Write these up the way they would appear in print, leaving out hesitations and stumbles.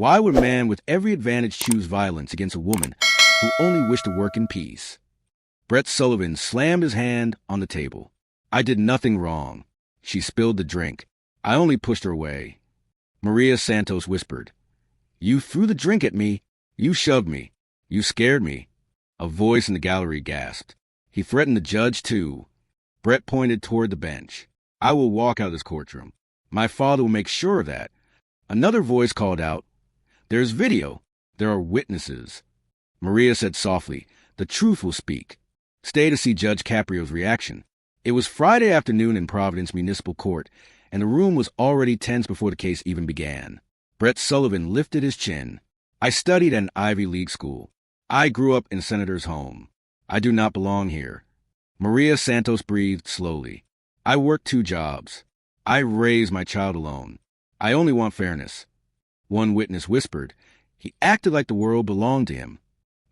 Why would a man with every advantage choose violence against a woman who only wished to work in peace? Brett Sullivan slammed his hand on the table. I did nothing wrong. She spilled the drink. I only pushed her away. Maria Santos whispered, "You threw the drink at me. You shoved me. You scared me." A voice in the gallery gasped. He threatened the judge, too. Brett pointed toward the bench. "I will walk out of this courtroom. My father will make sure of that." Another voice called out, "There's video. There are witnesses." Maria said softly, "The truth will speak. Stay to see Judge Caprio's reaction." It was Friday afternoon in Providence Municipal Court, and the room was already tense before the case even began. Brett Sullivan lifted his chin. "I studied at an Ivy League school. I grew up in a senator's home. I do not belong here." Maria Santos breathed slowly. "I work 2 jobs. I raised my child alone. I only want fairness." One witness whispered, "He acted like the world belonged to him."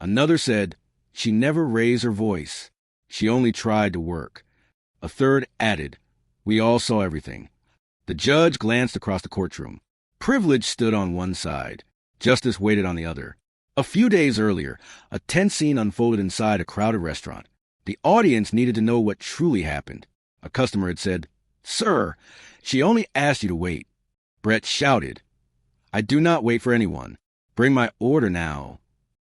Another said, "She never raised her voice. She only tried to work." A third added, "We all saw everything." The judge glanced across the courtroom. Privilege stood on one side. Justice waited on the other. A few days earlier, a tense scene unfolded inside a crowded restaurant. The audience needed to know what truly happened. A customer had said, "Sir, she only asked you to wait." Brett shouted, "I do not wait for anyone. Bring my order now."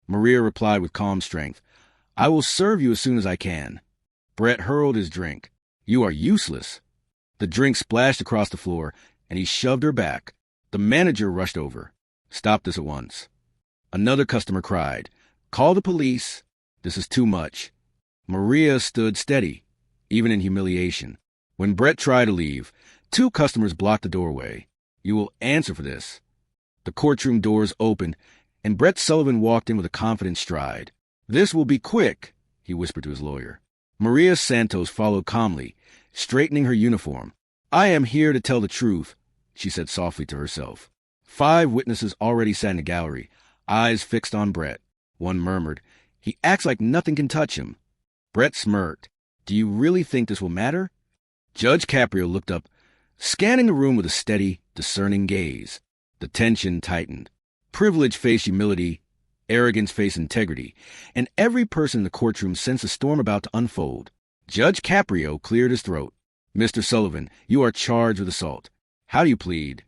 Maria replied with calm strength, "I will serve you as soon as I can." Brett hurled his drink. "You are useless." The drink splashed across the floor, and he shoved her back. The manager rushed over. "Stop this at once." Another customer cried, "Call the police. This is too much." Maria stood steady, even in humiliation. When Brett tried to leave, 2 customers blocked the doorway. "You will answer for this." The courtroom doors opened, and Brett Sullivan walked in with a confident stride. "This will be quick," he whispered to his lawyer. Maria Santos followed calmly, straightening her uniform. "I am here to tell the truth," she said softly to herself. 5 witnesses already sat in the gallery, eyes fixed on Brett. One murmured, "He acts like nothing can touch him." Brett smirked. "Do you really think this will matter?" Judge Caprio looked up, scanning the room with a steady, discerning gaze. The tension tightened. Privilege faced humility, arrogance faced integrity, and every person in the courtroom sensed a storm about to unfold. Judge Caprio cleared his throat. "Mr. Sullivan, you are charged with assault. How do you plead?"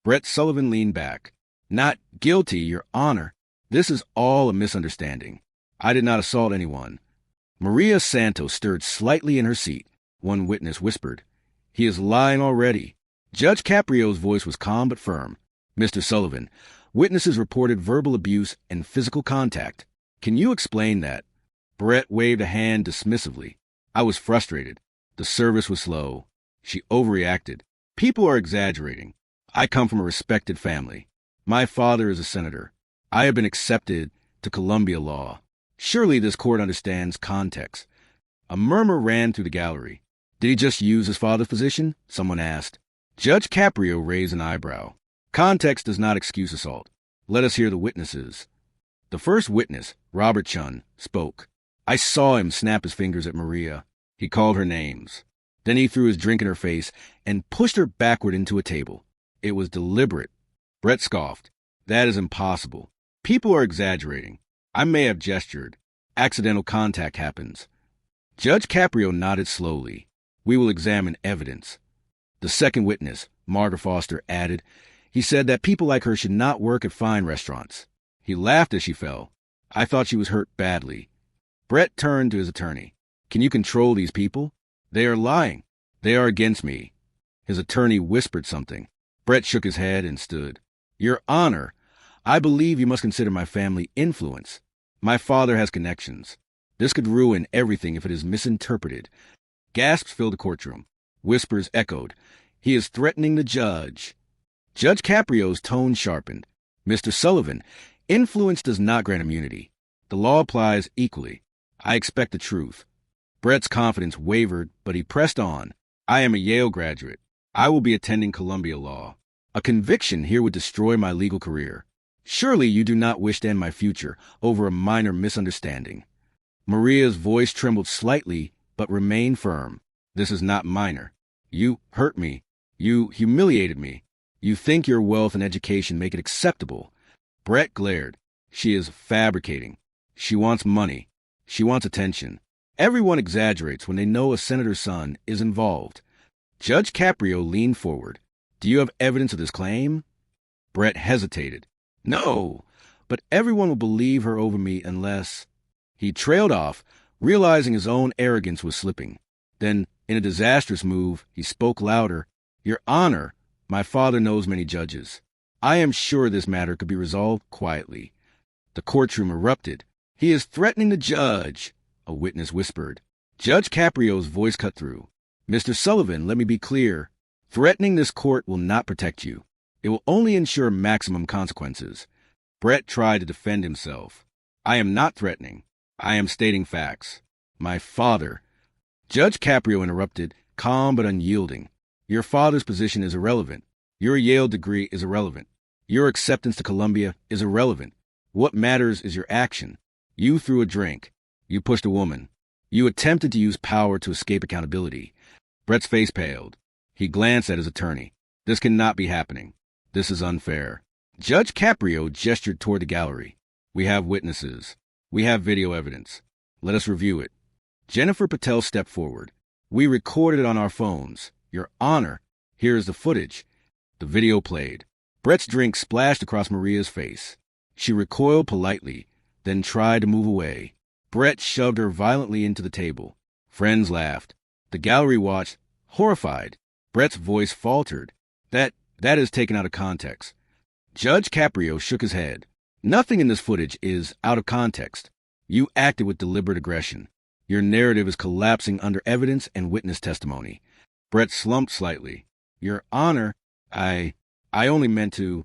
Brett Sullivan leaned back. "Not guilty, Your Honor. This is all a misunderstanding. I did not assault anyone." Maria Santos stirred slightly in her seat. One witness whispered, "He is lying already." Judge Caprio's voice was calm but firm. "Mr. Sullivan, witnesses reported verbal abuse and physical contact. Can you explain that?" Brett waved a hand dismissively. "I was frustrated. The service was slow. She overreacted. People are exaggerating. I come from a respected family. My father is a senator. I have been accepted to Columbia law. Surely this court understands context." A murmur ran through the gallery. "Did he just use his father's position?" someone asked. Judge Caprio raised an eyebrow. "Context does not excuse assault. Let us hear the witnesses." The first witness, Robert Chun, spoke. "I saw him snap his fingers at Maria. He called her names. Then he threw his drink in her face and pushed her backward into a table. It was deliberate." Brett scoffed. "That is impossible. People are exaggerating. I may have gestured. Accidental contact happens." Judge Caprio nodded slowly. "We will examine evidence." The second witness, Margaret Foster, added, "He said that people like her should not work at fine restaurants." He laughed as she fell. "I thought she was hurt badly." Brett turned to his attorney. "Can you control these people? They are lying. They are against me." His attorney whispered something. Brett shook his head and stood. "Your Honor, I believe you must consider my family influence. My father has connections. This could ruin everything if it is misinterpreted." Gasps filled the courtroom. Whispers echoed. "He is threatening the judge." Judge Caprio's tone sharpened. "Mr. Sullivan, influence does not grant immunity. The law applies equally. I expect the truth." Brett's confidence wavered, but he pressed on. "I am a Yale graduate. I will be attending Columbia law. A conviction here would destroy my legal career. Surely you do not wish to end my future over a minor misunderstanding." Maria's voice trembled slightly, but remained firm. "This is not minor. You hurt me. You humiliated me. You think your wealth and education make it acceptable. Brett glared. She is fabricating. She wants money. She wants attention. Everyone exaggerates when they know a senator's son is involved. Judge Caprio leaned forward. Do you have evidence of this claim? Brett hesitated. No, but everyone will believe her over me unless... He trailed off, realizing his own arrogance was slipping. Then, in a disastrous move, he spoke louder. Your Honor, my father knows many judges. I am sure this matter could be resolved quietly. The courtroom erupted. He is threatening the judge, a witness whispered. Judge Caprio's voice cut through. Mr. Sullivan, let me be clear. Threatening this court will not protect you. It will only ensure maximum consequences. Brett tried to defend himself. I am not threatening. I am stating facts. My father... Judge Caprio interrupted, calm but unyielding. Your father's position is irrelevant. Your Yale degree is irrelevant. Your acceptance to Columbia is irrelevant. What matters is your action. You threw a drink. You pushed a woman. You attempted to use power to escape accountability. Brett's face paled. He glanced at his attorney. This cannot be happening. This is unfair. Judge Caprio gestured toward the gallery. We have witnesses. We have video evidence. Let us review it. Jennifer Patel stepped forward. We recorded it on our phones. Your Honor, here is the footage. The video played. Brett's drink splashed across Maria's face. She recoiled politely, then tried to move away. Brett shoved her violently into the table. Friends laughed. The gallery watched, horrified. Brett's voice faltered. That is taken out of context. Judge Caprio shook his head. Nothing in this footage is out of context. You acted with deliberate aggression. Your narrative is collapsing under evidence and witness testimony. Brett slumped slightly. Your Honor, I only meant to...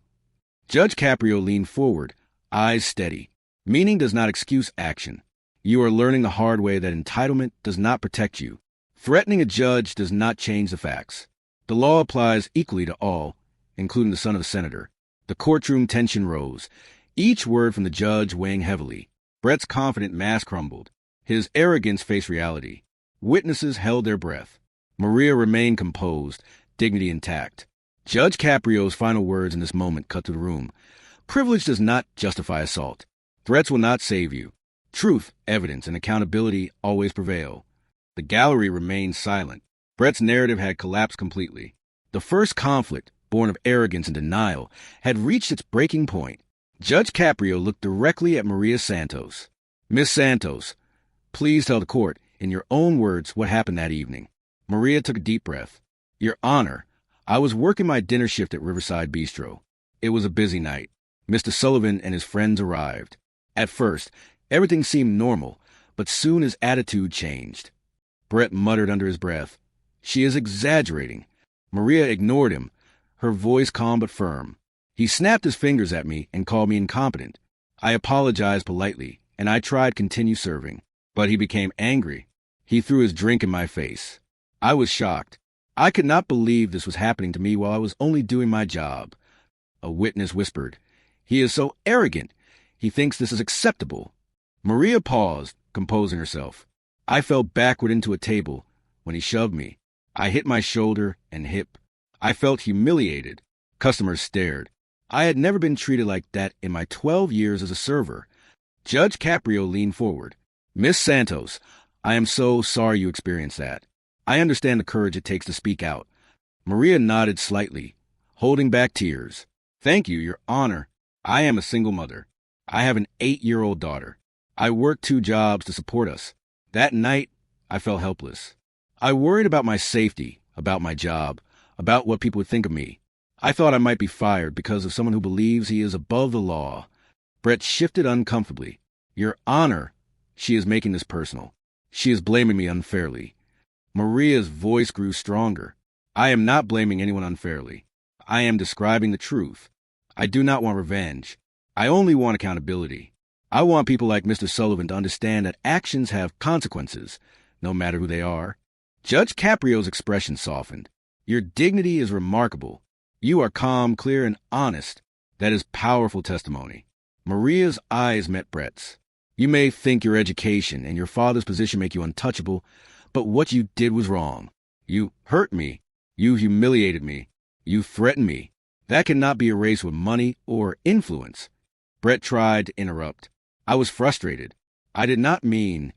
Judge Caprio leaned forward, eyes steady. Meaning does not excuse action. You are learning the hard way that entitlement does not protect you. Threatening a judge does not change the facts. The law applies equally to all, including the son of a senator. The courtroom tension rose, each word from the judge weighing heavily. Brett's confident mask crumbled. His arrogance faced reality. Witnesses held their breath. Maria remained composed, dignity intact. Judge Caprio's final words in this moment cut through the room. Privilege does not justify assault. Threats will not save you. Truth, evidence, and accountability always prevail. The gallery remained silent. Brett's narrative had collapsed completely. The first conflict, born of arrogance and denial, had reached its breaking point. Judge Caprio looked directly at Maria Santos. Miss Santos, please tell the court, in your own words, what happened that evening. Maria took a deep breath. Your Honor, I was working my dinner shift at Riverside Bistro. It was a busy night. Mr. Sullivan and his friends arrived. At first, everything seemed normal, but soon his attitude changed. Brett muttered under his breath. She is exaggerating. Maria ignored him, her voice calm but firm. He snapped his fingers at me and called me incompetent. I apologized politely, and I tried to continue serving. But he became angry. He threw his drink in my face. I was shocked. I could not believe this was happening to me while I was only doing my job. A witness whispered, He is so arrogant. He thinks this is acceptable. Maria paused, composing herself. I fell backward into a table when he shoved me. I hit my shoulder and hip. I felt humiliated. Customers stared. I had never been treated like that in my 12 years as a server. Judge Caprio leaned forward. Miss Santos, I am so sorry you experienced that. I understand the courage it takes to speak out. Maria nodded slightly, holding back tears. Thank you, Your Honor. I am a single mother. I have an 8-year-old daughter. I work 2 jobs to support us. That night, I felt helpless. I worried about my safety, about my job, about what people would think of me. I thought I might be fired because of someone who believes he is above the law. Brett shifted uncomfortably. Your Honor, she is making this personal. She is blaming me unfairly. Maria's voice grew stronger. I am not blaming anyone unfairly. I am describing the truth. I do not want revenge. I only want accountability. I want people like Mr. Sullivan to understand that actions have consequences, no matter who they are. Judge Caprio's expression softened. Your dignity is remarkable. You are calm, clear, and honest. That is powerful testimony. Maria's eyes met Brett's. You may think your education and your father's position make you untouchable, but what you did was wrong. You hurt me. You humiliated me. You threatened me. That cannot be erased with money or influence. Brett tried to interrupt. I was frustrated. I did not mean...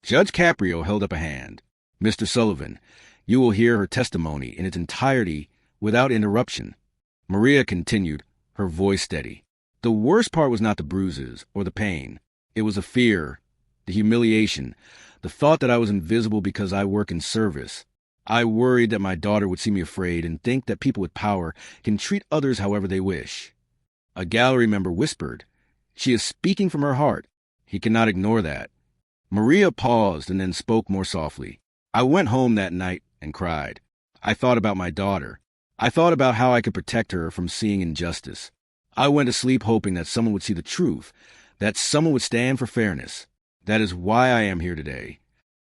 Judge Caprio held up a hand. Mr. Sullivan, you will hear her testimony in its entirety without interruption. Maria continued, her voice steady. The worst part was not the bruises or the pain. It was the fear, the humiliation, the thought that I was invisible because I work in service. I worried that my daughter would see me afraid and think that people with power can treat others however they wish. A gallery member whispered, "She is speaking from her heart. He cannot ignore that." Maria paused and then spoke more softly. I went home that night and cried. I thought about my daughter. I thought about how I could protect her from seeing injustice. I went to sleep hoping that someone would see the truth, that someone would stand for fairness. That is why I am here today.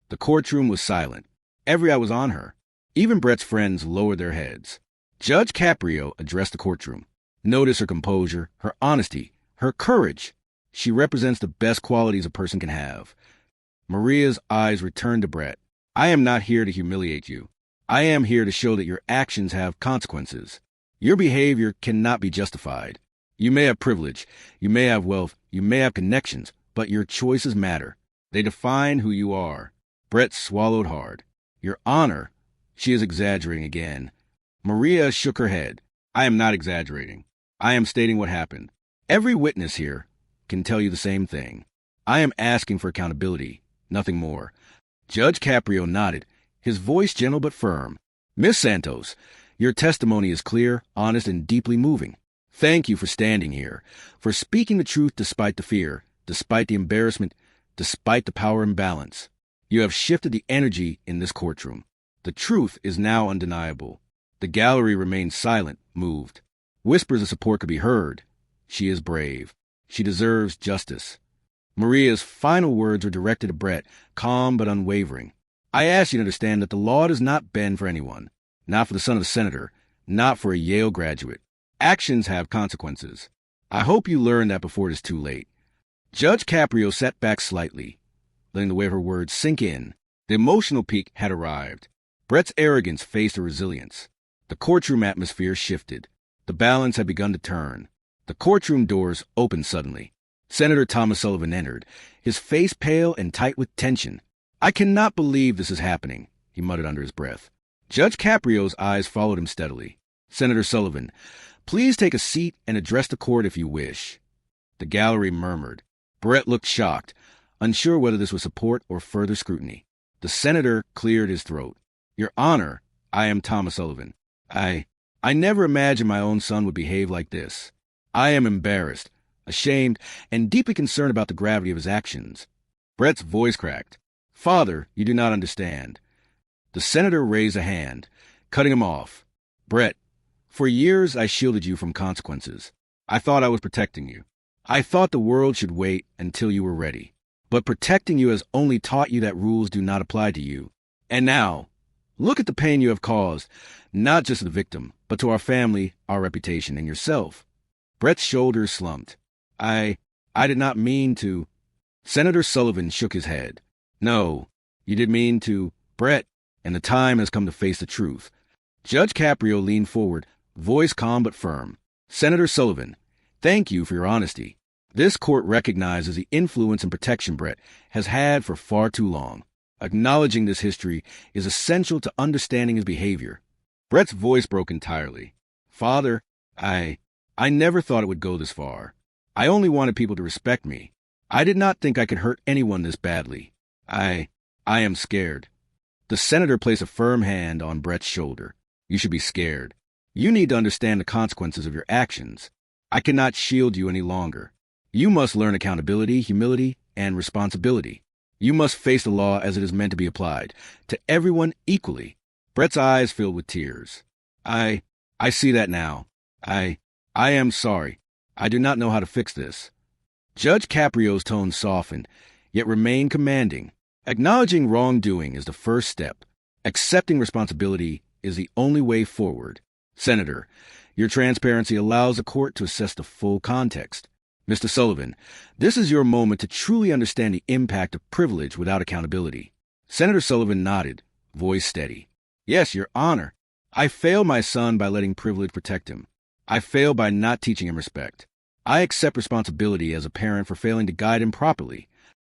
The courtroom was silent. Every eye was on her. Even Brett's friends lowered their heads. Judge Caprio addressed the courtroom. Notice her composure, her honesty, her courage. She represents the best qualities a person can have. Maria's eyes returned to Brett. I am not here to humiliate you. I am here to show that your actions have consequences. Your behavior cannot be justified. You may have privilege, you may have wealth, you may have connections, but your choices matter. They define who you are. Brett swallowed hard. Your honor. She is exaggerating again. Maria shook her head. I am not exaggerating. I am stating what happened. Every witness here can tell you the same thing. I am asking for accountability, nothing more. Judge Caprio nodded, his voice gentle but firm. Miss Santos, your testimony is clear, honest, and deeply moving. Thank you for standing here, for speaking the truth despite the fear, despite the embarrassment, despite the power imbalance. You have shifted the energy in this courtroom. The truth is now undeniable. The gallery remained silent, moved. Whispers of support could be heard. She is brave. She deserves justice. Maria's final words were directed to Brett, calm but unwavering. I ask you to understand that the law does not bend for anyone, not for the son of a senator, not for a Yale graduate. Actions have consequences. I hope you learn that before it is too late. Judge Caprio sat back slightly, letting the weight of her words sink in. The emotional peak had arrived. Brett's arrogance faced a resilience. The courtroom atmosphere shifted. The balance had begun to turn. The courtroom doors opened suddenly. Senator Thomas Sullivan entered, his face pale and tight with tension. I cannot believe this is happening, he muttered under his breath. Judge Caprio's eyes followed him steadily. Senator Sullivan, please take a seat and address the court if you wish. The gallery murmured. Brett looked shocked, unsure whether this was support or further scrutiny. The senator cleared his throat. Your Honor, I am Thomas Sullivan. I never imagined my own son would behave like this. I am embarrassed, ashamed, and deeply concerned about the gravity of his actions. Brett's voice cracked. Father, you do not understand. The senator raised a hand, cutting him off. Brett, for years I shielded you from consequences. I thought I was protecting you. I thought the world should wait until you were ready. But protecting you has only taught you that rules do not apply to you. And now, look at the pain you have caused, not just to the victim, but to our family, our reputation, and yourself. Brett's shoulders slumped. I did not mean to... Senator Sullivan shook his head. No, you did mean to... Brett, and the time has come to face the truth. Judge Caprio leaned forward, voice calm but firm. Senator Sullivan, thank you for your honesty. This court recognizes the influence and protection Brett has had for far too long. Acknowledging this history is essential to understanding his behavior. Brett's voice broke entirely. Father, I never thought it would go this far. I only wanted people to respect me. I did not think I could hurt anyone this badly. I am scared. The senator placed a firm hand on Brett's shoulder. You should be scared. You need to understand the consequences of your actions. I cannot shield you any longer. You must learn accountability, humility, and responsibility. You must face the law as it is meant to be applied, to everyone equally. Brett's eyes filled with tears. I see that now. I am sorry. I do not know how to fix this. Judge Caprio's tone softened, yet remained commanding. Acknowledging wrongdoing is the first step. Accepting responsibility is the only way forward. Senator, your transparency allows the court to assess the full context. Mr. Sullivan, this is your moment to truly understand the impact of privilege without accountability. Senator Sullivan nodded, voice steady. Yes, Your Honor. I failed my son by letting privilege protect him. I failed by not teaching him respect. I accept responsibility as a parent for failing to guide him properly.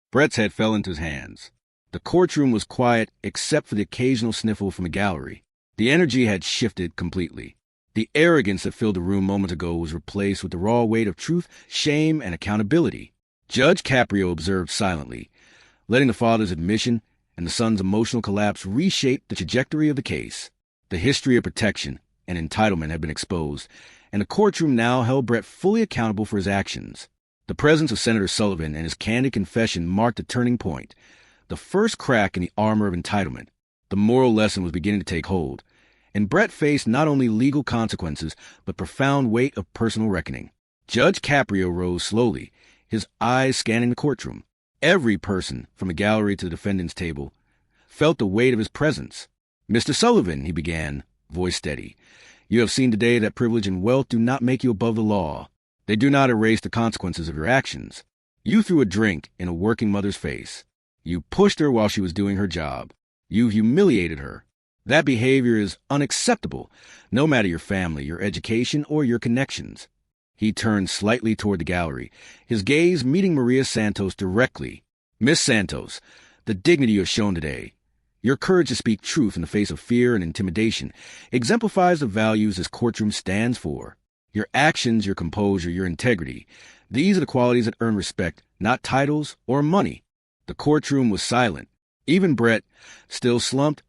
Brett's head fell into his hands. The courtroom was quiet except for the occasional sniffle from the gallery. The energy had shifted completely. The arrogance that filled the room moments ago was replaced with the raw weight of truth, shame, and accountability. Judge Caprio observed silently, letting the father's admission and the son's emotional collapse reshape the trajectory of the case. The history of protection and entitlement had been exposed, and the courtroom now held Brett fully accountable for his actions. The presence of Senator Sullivan and his candid confession marked a turning point, the first crack in the armor of entitlement. The moral lesson was beginning to take hold, and Brett faced not only legal consequences, but profound weight of personal reckoning. Judge Caprio rose slowly, his eyes scanning the courtroom. Every person, from the gallery to the defendant's table, felt the weight of his presence. "Mr. Sullivan," he began, voice steady, "you have seen today that privilege and wealth do not make you above the law. They do not erase the consequences of your actions. You threw a drink in a working mother's face. You pushed her while she was doing her job. You humiliated her. That behavior is unacceptable, no matter your family, your education, or your connections." He turned slightly toward the gallery, his gaze meeting Maria Santos directly. "Miss Santos, the dignity you have shown today, your courage to speak truth in the face of fear and intimidation, exemplifies the values this courtroom stands for. Your actions, your composure, your integrity, these are the qualities that earn respect, not titles or money." The courtroom was silent. Even Brett, still slumped,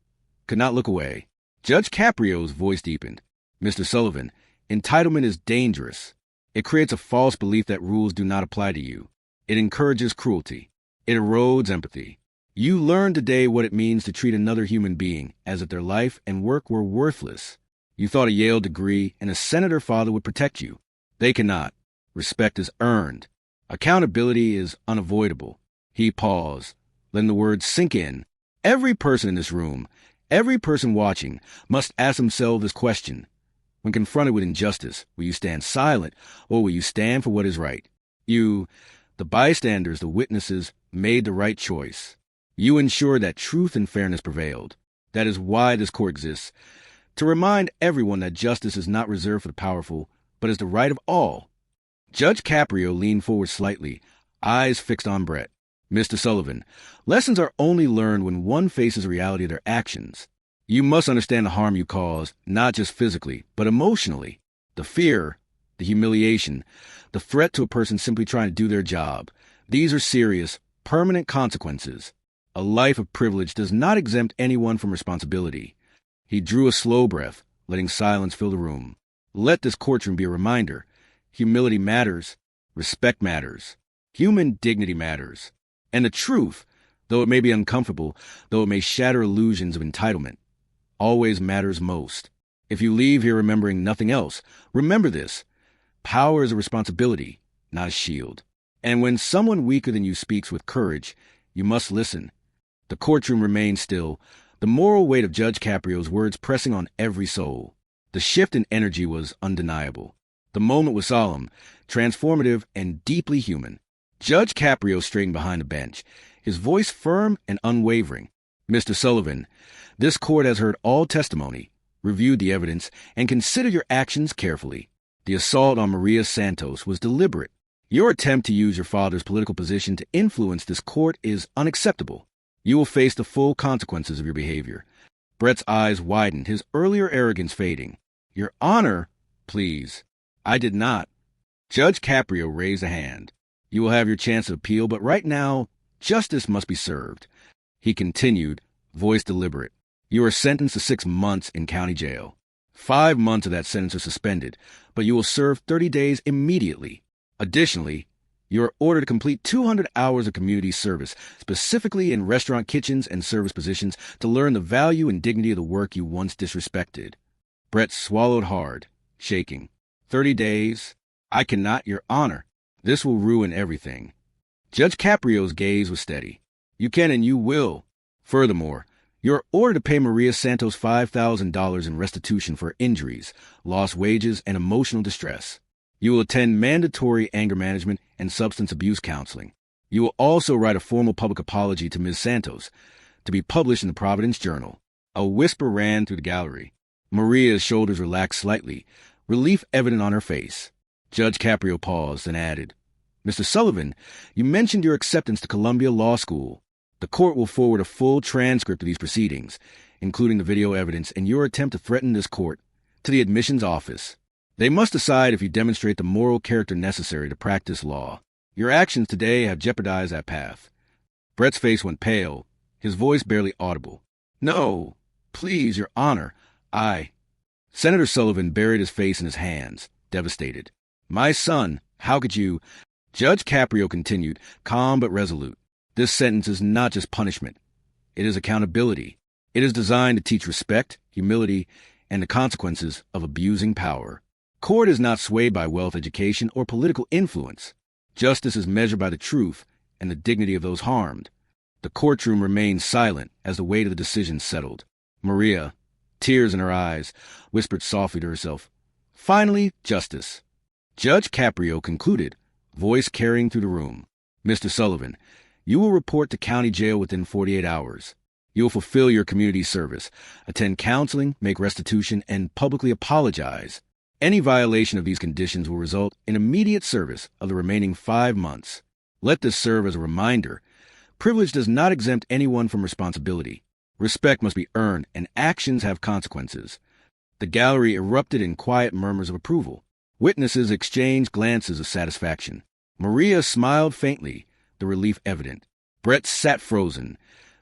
could not look away. Judge Caprio's voice deepened. "Mr. Sullivan, entitlement is dangerous. It creates a false belief that rules do not apply to you. It encourages cruelty. It erodes empathy. You learned today what it means to treat another human being as if their life and work were worthless. You thought a Yale degree and a senator father would protect you. They cannot. Respect is earned. Accountability is unavoidable." He paused, letting the words sink in. Every person in this room, every person watching, must ask themselves this question. When confronted with injustice, will you stand silent, or will you stand for what is right? You, the bystanders, the witnesses, made the right choice. You ensured that truth and fairness prevailed. That is why this court exists, to remind everyone that justice is not reserved for the powerful, but is the right of all. Judge Caprio leaned forward slightly, eyes fixed on Brett. "Mr. Sullivan, lessons are only learned when one faces the reality of their actions. You must understand the harm you cause, not just physically, but emotionally. The fear, the humiliation, the threat to a person simply trying to do their job. These are serious, permanent consequences. A life of privilege does not exempt anyone from responsibility." He drew a slow breath, letting silence fill the room. Let this courtroom be a reminder. Humility matters. Respect matters. Human dignity matters. And the truth, though it may be uncomfortable, though it may shatter illusions of entitlement, always matters most. If you leave here remembering nothing else, remember this. Power is a responsibility, not a shield. And when someone weaker than you speaks with courage, you must listen. The courtroom remained still, the moral weight of Judge Caprio's words pressing on every soul. The shift in energy was undeniable. The moment was solemn, transformative, and deeply human. Judge Caprio straightened behind the bench, his voice firm and unwavering. "Mr. Sullivan, this court has heard all testimony, reviewed the evidence, and considered your actions carefully. The assault on Maria Santos was deliberate. Your attempt to use your father's political position to influence this court is unacceptable. You will face the full consequences of your behavior." Brett's eyes widened, his earlier arrogance fading. "Your Honor, please." "I did not." Judge Caprio raised a hand. "You will have your chance to appeal, but right now, justice must be served." He continued, voice deliberate. "You are sentenced to 6 months in county jail. 5 months of that sentence are suspended, but you will serve 30 days immediately. Additionally, you are ordered to complete 200 hours of community service, specifically in restaurant kitchens and service positions, to learn the value and dignity of the work you once disrespected." Brett swallowed hard, shaking. 30 days? I cannot, Your Honor. This will ruin everything." Judge Caprio's gaze was steady. "You can and you will. Furthermore, you're ordered to pay Maria Santos $5,000 in restitution for injuries, lost wages, and emotional distress. You will attend mandatory anger management and substance abuse counseling. You will also write a formal public apology to Ms. Santos, to be published in the Providence Journal." A whisper ran through the gallery. Maria's shoulders relaxed slightly, relief evident on her face. Judge Caprio paused and added, Mr. Sullivan, you mentioned your acceptance to Columbia Law School. The court will forward a full transcript of these proceedings, including the video evidence and your attempt to threaten this court, to the admissions office. They must decide if you demonstrate the moral character necessary to practice law. Your actions today have jeopardized that path. Brett's face went pale, his voice barely audible. No, please, Your Honor, Senator Sullivan buried his face in his hands, devastated. My son, how could you? Judge Caprio continued, calm but resolute. This sentence is not just punishment. It is accountability. It is designed to teach respect, humility, and the consequences of abusing power. Court is not swayed by wealth, education, or political influence. Justice is measured by the truth and the dignity of those harmed. The courtroom remained silent as the weight of the decision settled. Maria, tears in her eyes, whispered softly to herself, Finally, justice. Judge Caprio concluded, voice carrying through the room. Mr. Sullivan, you will report to county jail within 48 hours. You will fulfill your community service, attend counseling, make restitution, and publicly apologize. Any violation of these conditions will result in immediate service of the remaining 5 months. Let this serve as a reminder. Privilege does not exempt anyone from responsibility. Respect must be earned, and actions have consequences. The gallery erupted in quiet murmurs of approval. Witnesses exchanged glances of satisfaction. Maria smiled faintly, the relief evident. Brett sat frozen,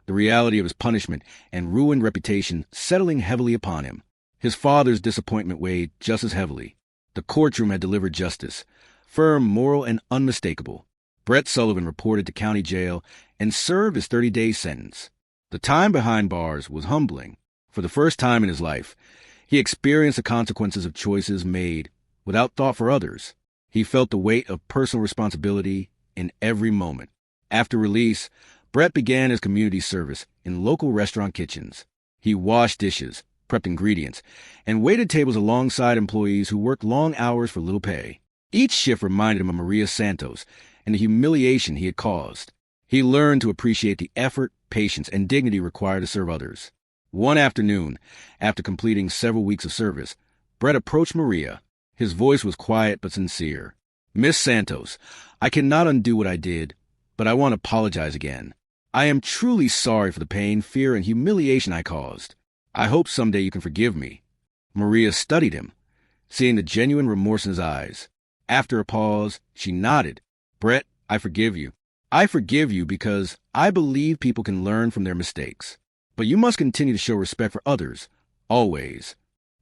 the reality of his punishment and ruined reputation settling heavily upon him. His father's disappointment weighed just as heavily. The courtroom had delivered justice, firm, moral, and unmistakable. Brett Sullivan reported to county jail and served his 30-day sentence. The time behind bars was humbling. For the first time in his life, he experienced the consequences of choices made without thought for others. He felt the weight of personal responsibility in every moment. After release, Brett began his community service in local restaurant kitchens. He washed dishes, prepped ingredients, and waited tables alongside employees who worked long hours for little pay. Each shift reminded him of Maria Santos and the humiliation he had caused. He learned to appreciate the effort, patience, and dignity required to serve others. One afternoon, after completing several weeks of service, Brett approached Maria. His voice was quiet but sincere. Miss Santos, I cannot undo what I did, but I want to apologize again. I am truly sorry for the pain, fear, and humiliation I caused. I hope someday you can forgive me. Maria studied him, seeing the genuine remorse in his eyes. After a pause, she nodded. Brett, I forgive you. I forgive you because I believe people can learn from their mistakes. But you must continue to show respect for others, always.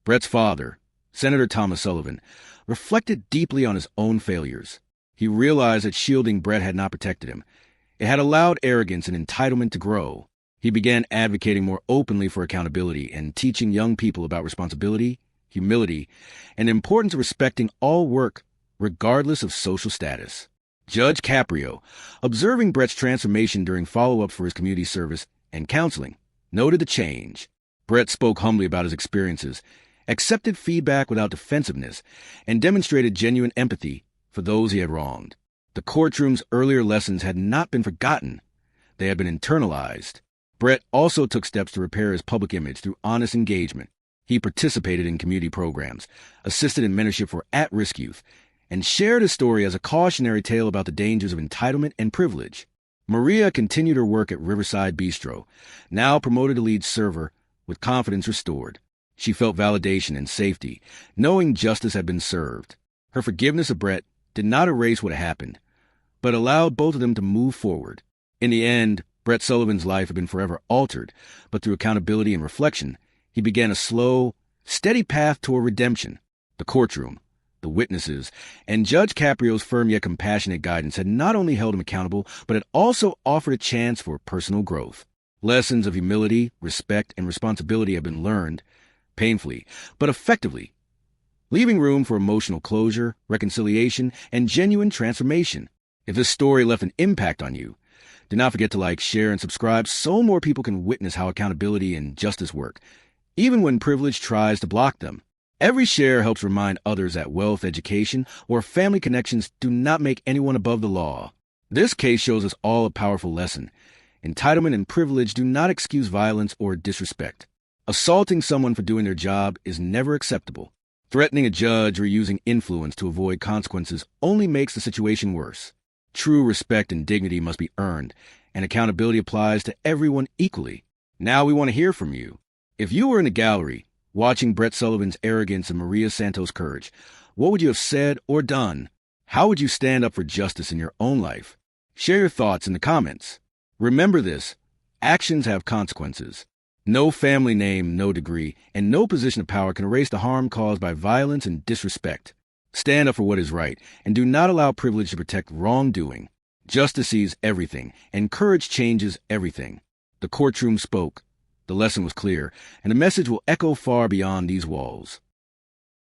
Brett's father, Senator Thomas Sullivan, reflected deeply on his own failures. He realized that shielding Brett had not protected him. It had allowed arrogance and entitlement to grow. He began advocating more openly for accountability and teaching young people about responsibility, humility, and the importance of respecting all work, regardless of social status. Judge Caprio, observing Brett's transformation during follow-up for his community service and counseling, noted the change. Brett spoke humbly about his experiences, accepted feedback without defensiveness, and demonstrated genuine empathy for those he had wronged. The courtroom's earlier lessons had not been forgotten. They had been internalized. Brett also took steps to repair his public image through honest engagement. He participated in community programs, assisted in mentorship for at-risk youth, and shared his story as a cautionary tale about the dangers of entitlement and privilege. Maria continued her work at Riverside Bistro, now promoted to lead server, with confidence restored. She felt validation and safety, knowing justice had been served. Her forgiveness of Brett did not erase what happened, but allowed both of them to move forward. In the end, Brett Sullivan's life had been forever altered, but through accountability and reflection, he began a slow, steady path toward redemption. The courtroom, the witnesses, and Judge Caprio's firm yet compassionate guidance had not only held him accountable, but had also offered a chance for personal growth. Lessons of humility, respect, and responsibility had been learned, painfully, but effectively, leaving room for emotional closure, reconciliation, and genuine transformation. If this story left an impact on you, do not forget to like, share, and subscribe so more people can witness how accountability and justice work, even when privilege tries to block them. Every share helps remind others that wealth, education, or family connections do not make anyone above the law. This case shows us all a powerful lesson. Entitlement and privilege do not excuse violence or disrespect. Assaulting someone for doing their job is never acceptable. Threatening a judge or using influence to avoid consequences only makes the situation worse. True respect and dignity must be earned, and accountability applies to everyone equally. Now we want to hear from you. If you were in the gallery, watching Brett Sullivan's arrogance and Maria Santos' courage, what would you have said or done? How would you stand up for justice in your own life? Share your thoughts in the comments. Remember this: actions have consequences. No family name, no degree, and no position of power can erase the harm caused by violence and disrespect. Stand up for what is right, and do not allow privilege to protect wrongdoing. Justice sees everything, and courage changes everything. The courtroom spoke. The lesson was clear, and the message will echo far beyond these walls.